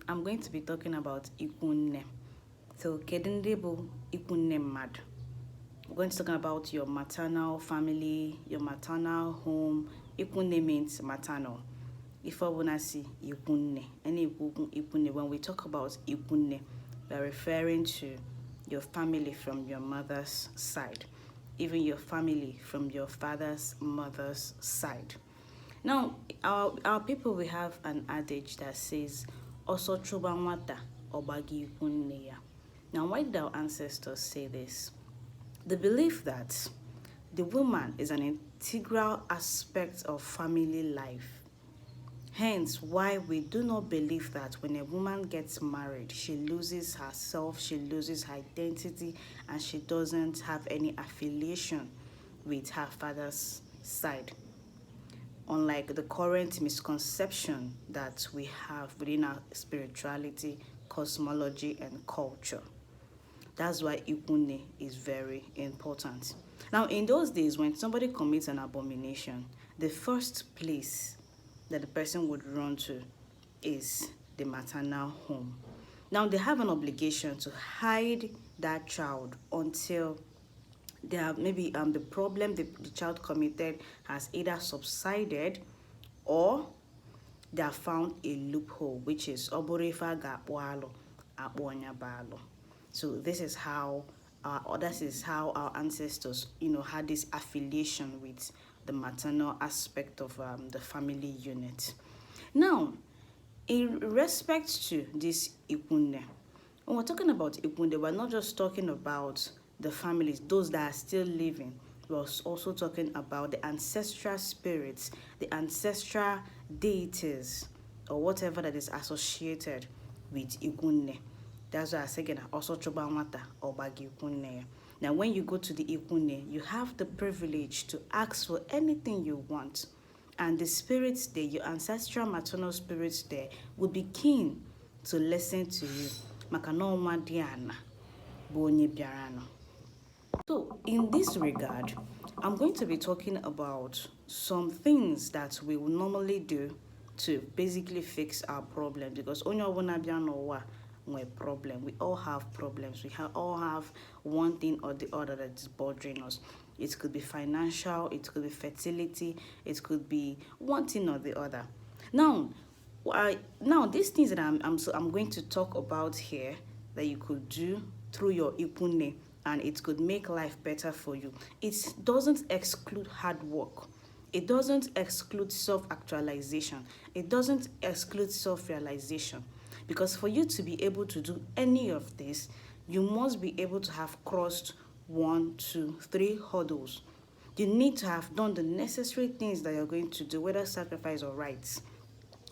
I'm going to be talking about Ikwu Nne. So, kedinde bụ Ikwu Nne mmadụ. We're going to talk about your maternal family, your maternal home. Ikwu Nne means maternal. If I wanna see Ikwu Nne, any Ikwu Nne, when we talk about Ikwu Nne, we're referring to your family from your mother's side, even your family from your father's mother's side. Now, our people, we have an adage that says, "Also chuba nwata, ogba Ikwu Nne ya." Now, why did our ancestors say this? The belief that the woman is an integral aspect of family life. Hence, why we do not believe that when a woman gets married, she loses herself, she loses her identity, and she doesn't have any affiliation with her father's side. Unlike the current misconception that we have within our spirituality, cosmology, and culture. That's why Ikwu Nne is very important. Now, in those days, when somebody commits an abomination, the first place that the person would run to is the maternal home. Now, they have an obligation to hide that child until they have maybe the problem the child committed has either subsided or they have found a loophole, which is oborefa gakpoalo akponya balo. So this is how our ancestors, had this affiliation with the maternal aspect of the family unit. Now, in respect to this Ikwu Nne, when we're talking about Ikwu Nne, we're not just talking about the families, those that are still living. We're also talking about the ancestral spirits, the ancestral deities, or whatever that is associated with Ikwu Nne. That's why I say again, also chuba nwata ogba Ikwu Nne. Now, when you go to the Ikwu Nne, you have the privilege to ask for anything you want. And the spirits there, your ancestral maternal spirits there, will be keen to listen to you. Makano nwa diana, bụ onye bịara. So, in this regard, I'm going to be talking about some things that we will normally do to basically fix our problem. Because onye ọbụla bịa n'ụwa nwere problem. We all have problems. We all have one thing or the other that is bothering us. It could be financial, it could be fertility, it could be one thing or the other. Now, these things that I'm going to talk about here that you could do through your Ikwu Nne, and it could make life better for you. It doesn't exclude hard work. It doesn't exclude self-actualization. It doesn't exclude self-realization. Because for you to be able to do any of this, you must be able to have crossed 1, 2, 3 hurdles. You need to have done the necessary things that you're going to do, whether sacrifice or rights,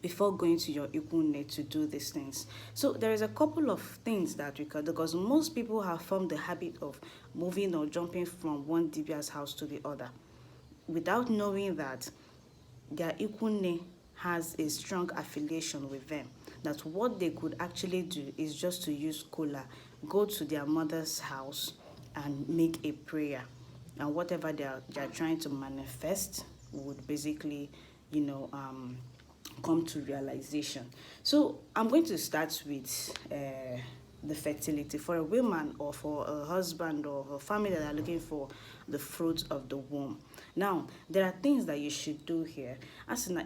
before going to your Ikwu Nne to do these things. So there is a couple of things that we can do, because most people have formed the habit of moving or jumping from one Dibia's house to the other without knowing that their Ikwu Nne has a strong affiliation with them. That what they could actually do is just to use kola, go to their mother's house and make a prayer. And whatever they are trying to manifest would basically, come to realization. So I'm going to start with the fertility. For a woman or for a husband or a family that are looking for the fruit of the womb. Now, there are things that you should do here. As in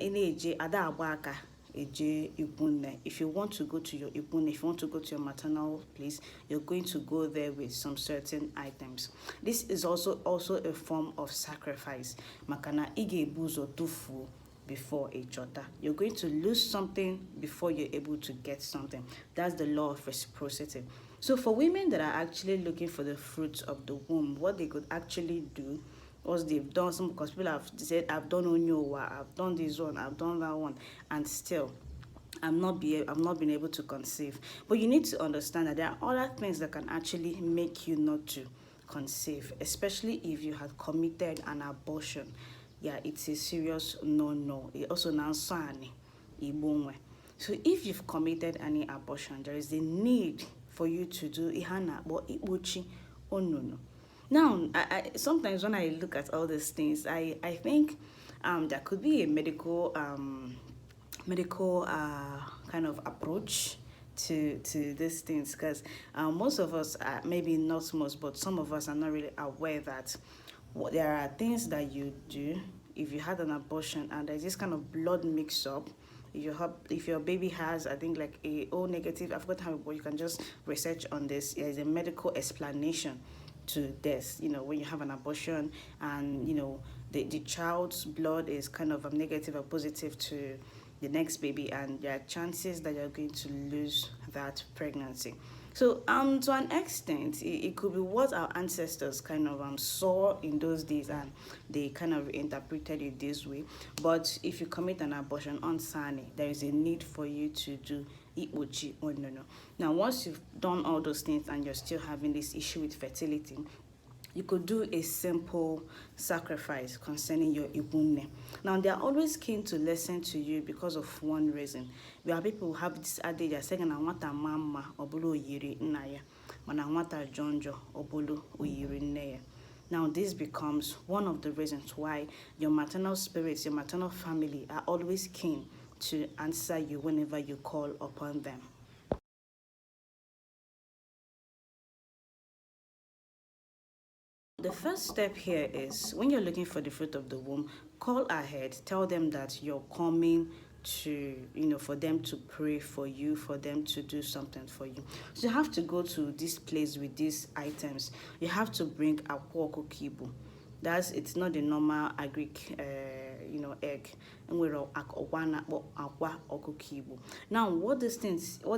if you want to go to your Ikwu Nne, if you want to go to your maternal place, you're going to go there with some certain items. This is also a form of sacrifice. Makana ige buzo tufu before a chota. You're going to lose something before you're able to get something. That's the law of reciprocity. So for women that are actually looking for the fruits of the womb, what they could actually do was they've done some, because people have said, I've done onyowa, I've done this one, I've done that one, and still I've not been able to conceive. But you need to understand that there are other things that can actually make you not to conceive, especially if you have committed an abortion. Yeah, it's a serious no. It also now sani ibonwe. So if you've committed any abortion, there is a need for you to do ihana or ibuchi onono. Now, I sometimes when I look at all these things, I think there could be a medical kind of approach to these things, because most of us are, maybe not most, but some of us are not really aware that there are things that you do if you had an abortion and there's this kind of blood mix up. If your baby has, I think, like a O negative, I've got how, but you can just research on this. There is a medical explanation to this. When you have an abortion and the child's blood is kind of a negative or positive to the next baby, and there are chances that you're going to lose that pregnancy. So to an extent, it could be what our ancestors kind of saw in those days, and they kind of interpreted it this way. But if you commit an abortion on Sani, there is a need for you to do Ikpochi Onono. Now, once you've done all those things and you're still having this issue with fertility, you could do a simple sacrifice concerning your Ikwu Nne. Now, they are always keen to listen to you because of one reason. We are people who have this adage, they're saying, nwata mama obulu oyiri nna ya, mana nwata jonjo obulu oyiri nne ya. Now, this becomes one of the reasons why your maternal spirits, your maternal family are always keen to answer you whenever you call upon them. The first step here is, when you're looking for the fruit of the womb, call ahead, tell them that you're coming to, for them to pray for you, for them to do something for you. So you have to go to this place with these items. You have to bring akwa kibu. It's not the normal agric egg. Now, what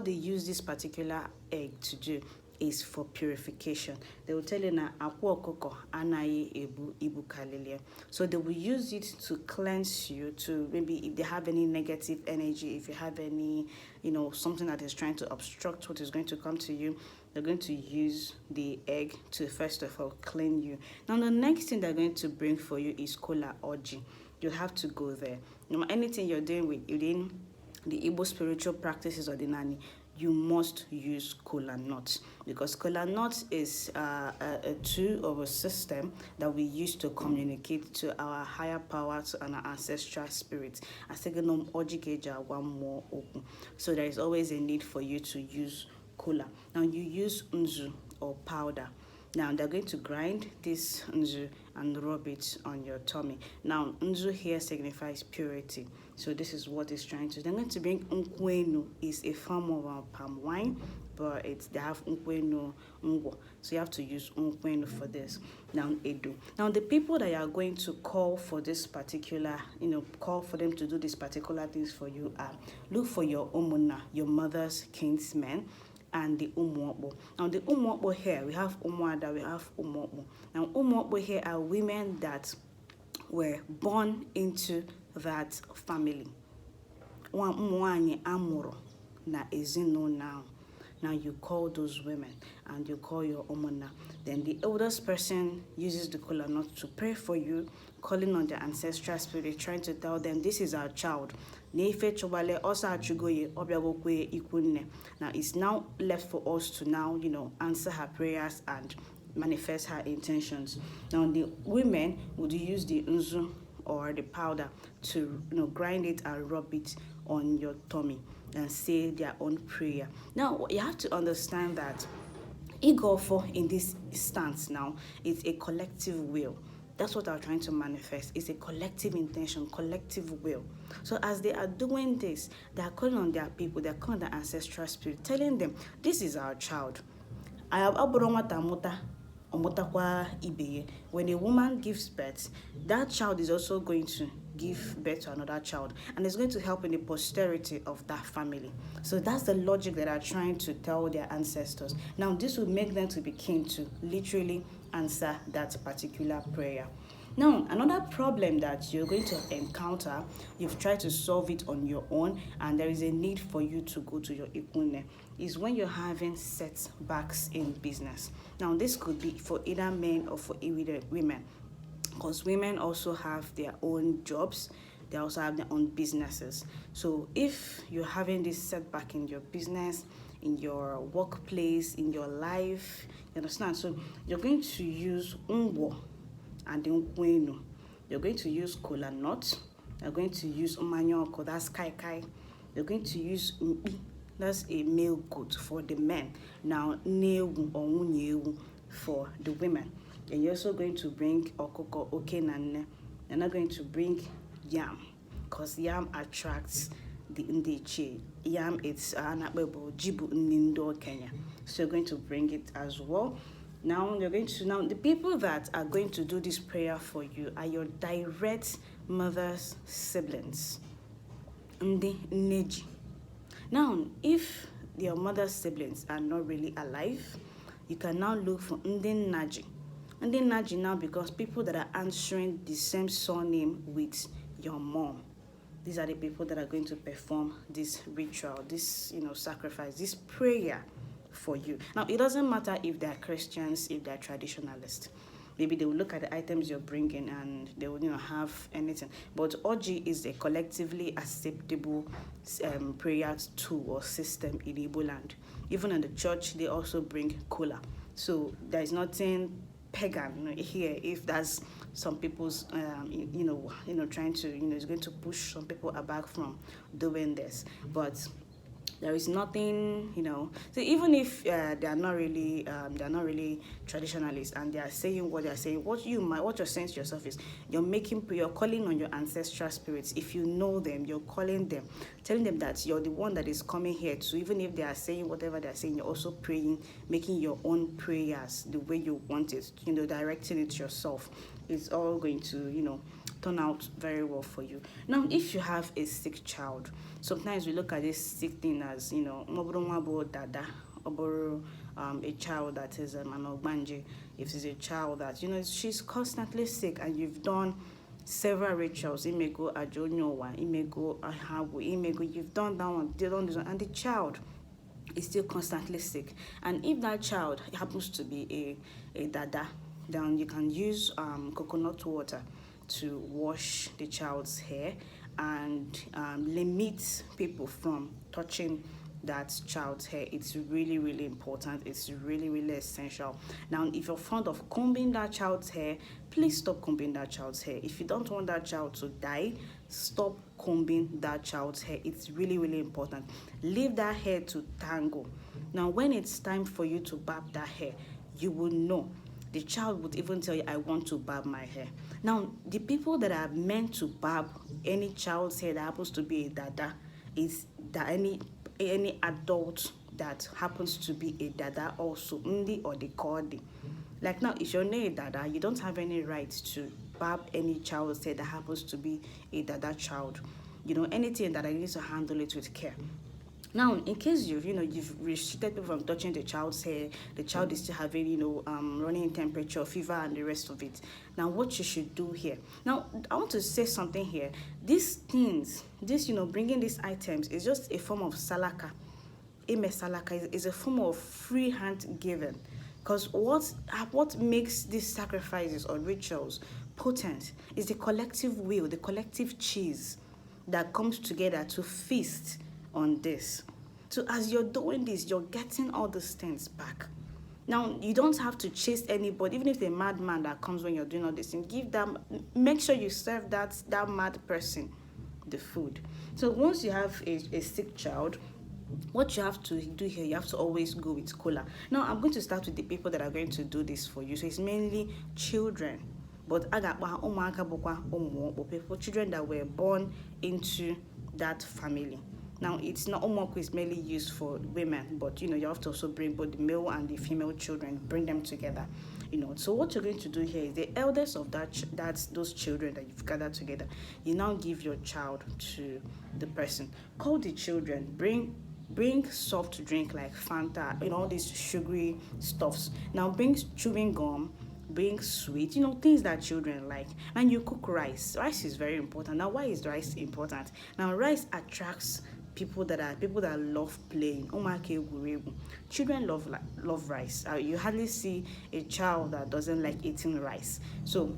they use this particular egg to do is for purification. They will tell you na akwa okoko anaghị ebu ibu kalilie. So they will use it to cleanse you, to maybe if they have any negative energy, if you have any, something that is trying to obstruct what is going to come to you, they're going to use the egg to first of all clean you. Now, the next thing they're going to bring for you is kola oji. You have to go there. Anything you're doing within the Igbo spiritual practices or the Nani, you must use kola nut, because kola nut is a tool or a system that we use to communicate to our higher powers and our ancestral spirits. So there is always a need for you to use kola. Now, you use nzu or powder. Now, they're going to grind this nzu and rub it on your tummy. Now, nzu here signifies purity. So this is what it's trying to do. They're going to bring nkwenu, is a form of palm wine, but they have nkwenu ngwo. So you have to use nkwenu for this. Now, edu. Now, the people that you are going to call for this particular, call for them to do these particular things for you are, look for your omuna, your mother's kinsmen, and the Mmuo. Now, the Mmuo here, we have Umuada, we have Mmuo. Now, Mmuo here are women that were born into that family. One Mmuani Amuro na ezino now. Now, you call those women and you call your Omona. Then the oldest person uses the kola nut to pray for you, calling on the ancestral spirit, trying to tell them, this is our child. Now, it's now left for us to now, answer her prayers and manifest her intentions. Now, the women would use the nzu or the powder to, grind it and rub it on your tummy and say their own prayer. Now, you have to understand that Igofo in this stance now is a collective will. That's what I'm trying to manifest. It's a collective intention, collective will. So as they are doing this, they are calling on their people, they're calling the ancestral spirit, telling them, this is our child. I have when a woman gives birth, that child is also going to give birth to another child, and it's going to help in the posterity of that family. So that's the logic that are trying to tell their ancestors. Now, this will make them to be keen to literally answer that particular prayer. Now, another problem that you're going to encounter, you've tried to solve it on your own, and there is a need for you to go to your Ikwu Nne, is when you're having setbacks in business. Now, this could be for either men or for either women, because women also have their own jobs, they also have their own businesses. So if you're having this setback in your business, in your workplace, in your life, you understand? So you're going to use ngwo and nkwenu. You're going to use kola nut. You're going to use umanyoko, that's kai kai. You're going to use mpi, that's a male goat for the men. Now newu or nwunyewu for the women. And you're also going to bring okoko okenanne. You're not going to bring yam, because yam attracts the Ndiche. Yam, it's anabebo jibu nindo Kenya. So you're going to bring it as well. Now the people that are going to do this prayer for you are your direct mother's siblings. Ndi neji. Now, if your mother's siblings are not really alive, you can now look for Ndi Naji. Ndi Naji now because people that are answering the same surname with your mom. These are the people that are going to perform this ritual, this sacrifice, this prayer for you. Now, it doesn't matter if they're Christians, if they're traditionalists. Maybe they will look at the items you're bringing and they will have anything. But Oji is a collectively acceptable prayer tool or system in Igbo land. Even in the church, they also bring kola. So there is nothing pagan here. If that's some people's trying to is going to push some people back from doing this, but there is nothing, So even if they are not really traditionalists and they are saying what they are saying, what you're saying to yourself is you're calling on your ancestral spirits. If you know them, you're calling them, telling them that you're the one that is coming here to. Even if they are saying whatever they are saying, you're also praying, making your own prayers the way you want it. Directing it yourself. It's all going to turn out very well for you. Now, if you have a sick child, sometimes we look at this sick thing as, dada, a child that is an ogbanje. If it's a child that, she's constantly sick and you've done several rituals, it may go ajonyowa, it may go ahabu, it may go, you've done that one, they done this one, and the child is still constantly sick. And if that child happens to be a dada, then you can use coconut water to wash the child's hair and limit people from touching that child's hair. It's really, really important. It's really, really essential. Now, if you're fond of combing that child's hair, please stop combing that child's hair. If you don't want that child to die, stop combing that child's hair. It's really, really important. Leave that hair to tangle. Now, when it's time for you to barb that hair, you will know. The child would even tell you, I want to barb my hair. Now, the people that are meant to barb any child's hair that happens to be a dada is that any adult that happens to be a dada also, ndi or the kodi. Like now, if you're not a dada, you don't have any right to barb any child's hair that happens to be a dada child. Anything that I need to handle it with care. Now, in case you've restricted people from touching the child's hair, the child is still having, running temperature, fever, and the rest of it. Now, what you should do here. Now, I want to say something here. These things, bringing these items is just a form of salaka. Ime salaka is a form of free hand giving. Because what makes these sacrifices or rituals potent is the collective will, the collective cheese that comes together to feast on this. So as you're doing this, you're getting all these things back. Now, you don't have to chase anybody, even if the madman that comes when you're doing all this, and make sure you serve that mad person the food. So once you have a sick child, what you have to do here, you have to always go with cola. Now, I'm going to start with the people that are going to do this for you. So it's mainly children. But people, children that were born into that family. Now, it's not Mmuo Ikwu is mainly used for women, but you have to also bring both the male and the female children, bring them together. So what you're going to do here is the eldest of those children that you've gathered together, you now give your child to the person. Call the children, bring soft drink like Fanta, all these sugary stuffs. Now bring chewing gum, bring sweet, things that children like. And you cook rice. Rice is very important. Now, why is rice important? Now, rice attracts people that love playing. Children love rice. You hardly see a child that doesn't like eating rice. So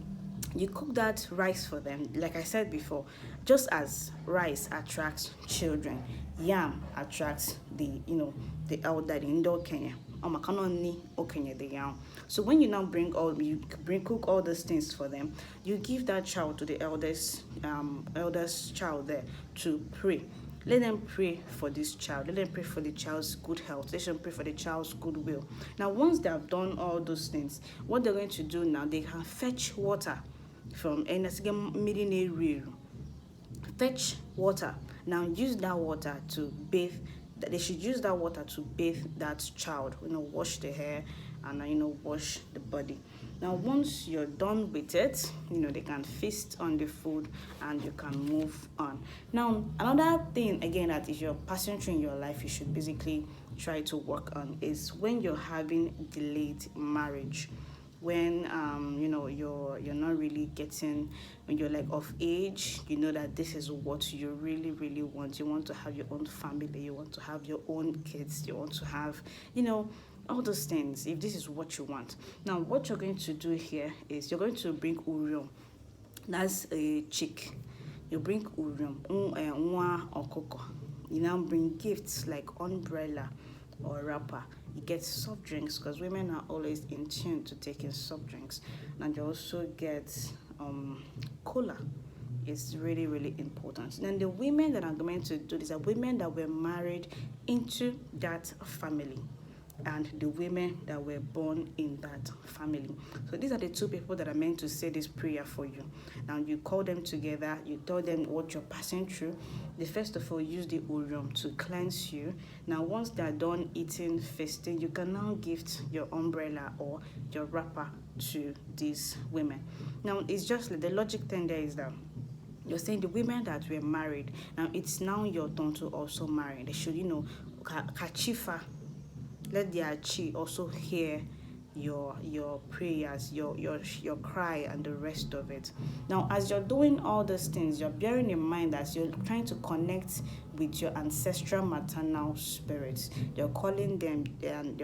you cook that rice for them. Like I said before, just as rice attracts children, yam attracts the elder, the indoor Kenya. So when you now cook all those things for them, you give that child to the eldest child there to pray. let them pray for this child. Let them pray for the child's good health. They should pray for the child's goodwill. Now, once they have done all those things, what they're going to do now, they can fetch water from fetch water. Now use that water to bathe. They should use that water to bathe that child. Wash the hair and wash the body. Now once you're done with it, they can feast on the food and you can move on. Now another thing again that if you're passing through in your life, you should basically try to work on is when you're having delayed marriage. When you're not really getting, when you're like of age, that this is what you really want. You want to have your own family, you want to have your own kids, you want to have all those things. If this is what you want, now what you're going to do here is you're going to bring urium. That's a chick. You bring urium, nwa okoko. You now bring gifts like umbrella or wrapper. You get soft drinks because women are always in tune to taking soft drinks. And you also get cola. It's really important. Then the women that are going to do this are women that were married into that family and the women that were born in that family. So these are the two people that are meant to say this prayer for you. Now you call them together, you tell them what you're passing through. They first of all use the urium to cleanse you. Now once they're done eating, feasting, you can now gift your umbrella or your wrapper to these women. Now it's just like the logic thing there is that you're saying the women that were married, now it's now your turn to also marry. They should, kachifa. Let their chi also hear your prayers, your cry and the rest of it. Now as you're doing all those things, you're bearing in mind that you're trying to connect with your ancestral maternal spirits. You're calling them and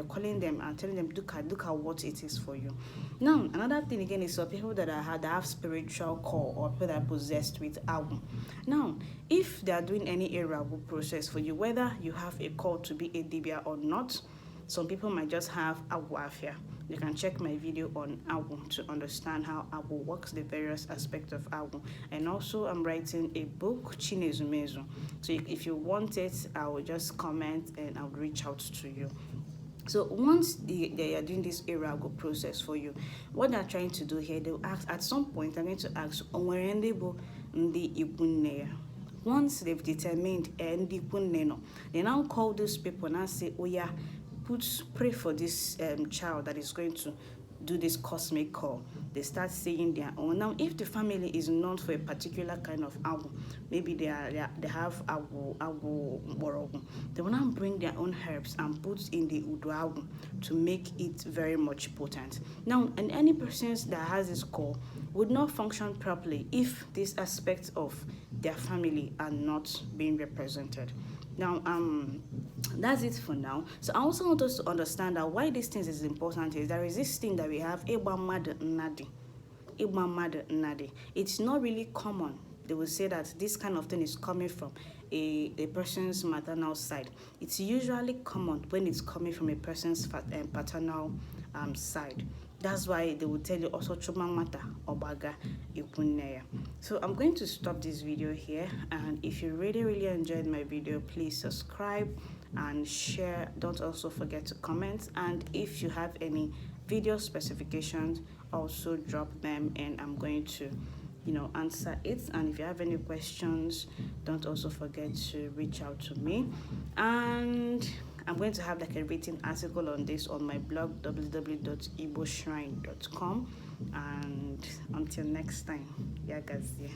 telling them look at what it is for you. Now another thing again is for people that have spiritual call or people that are possessed with awu. Now if they are doing any awu process for you, whether you have a call to be a dibia or not, some people might just have awu afia. You can check my video on awu to understand how awu works, the various aspects of awu. And also I'm writing a book, Chinezumezu. So if you want it, I will just comment and I'll reach out to you. So once they are doing this awu process for you, what they're trying to do here, they'll ask, at some point, I'm going to ask, Mmuo Ikwu Nne. Once they've determined Mmuo Ikwu Nne, they now call those people and say, oh yeah, pray for this child that is going to do this cosmic call. They start saying their own. Now, if the family is known for a particular kind of awu, maybe they have awu borogu, they will now bring their own herbs and put in the udu to make it very much potent. Now, and any persons that has this call would not function properly if these aspects of their family are not being represented. Now, that's it for now. So I also want us to understand that why these things is important is there is this thing that we have, it's not really common. They will say that this kind of thing is coming from a person's maternal side. It's usually common when it's coming from a person's paternal side. That's why they will tell you also chuba nwata ogba Ikwu Nne. So I'm going to stop this video here, and if you really enjoyed my video, please subscribe and share. Don't also forget to comment, and if you have any video specifications, also drop them and I'm going to answer it. And if you have any questions, don't also forget to reach out to me. And I'm going to have like a written article on this on my blog www.igboshrine.com. And until next time, yeah guys, yeah.